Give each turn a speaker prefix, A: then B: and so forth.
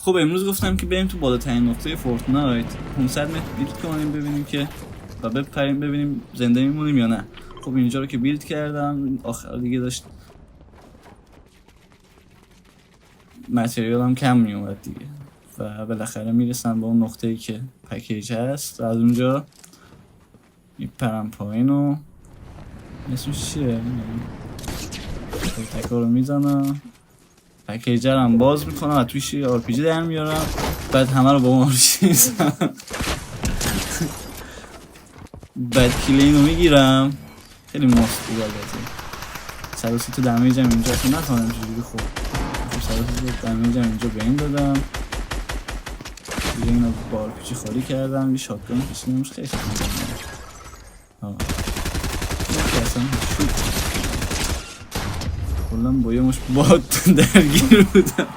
A: خب امروز گفتم که بریم تو بالاترین نقطه فورتنایت 500 متر بیلد کنیم ببینیم که و بپریم ببینیم زنده میمونیم یا نه. خب اینجا رو که بیلد کردم آخر دیگه داشت متریال هم کم میومد دیگه و بالاخره میرسم به اون نقطه‌ای که پکیج هست و از اونجا میپرم پایین و اسمش چیه؟ تکا رو میزنم پکیجر هم باز میکنم و تویش یه آر پی جی در میارم بعد همه رو با اون آر پی جی میزنم بعد کیل اینو میگیرم خیلی مفت بود البته 130 تا دمیج هم اینجا اصلا نتوانم چجوری خب 130 تا دمیج هم اینجا به این دادم دیگه اینو با آر پی جی خالی کردم یه شاتگان کشیدمش خیلی ها اصلا شد کلن با یه مش باد درگیر بودم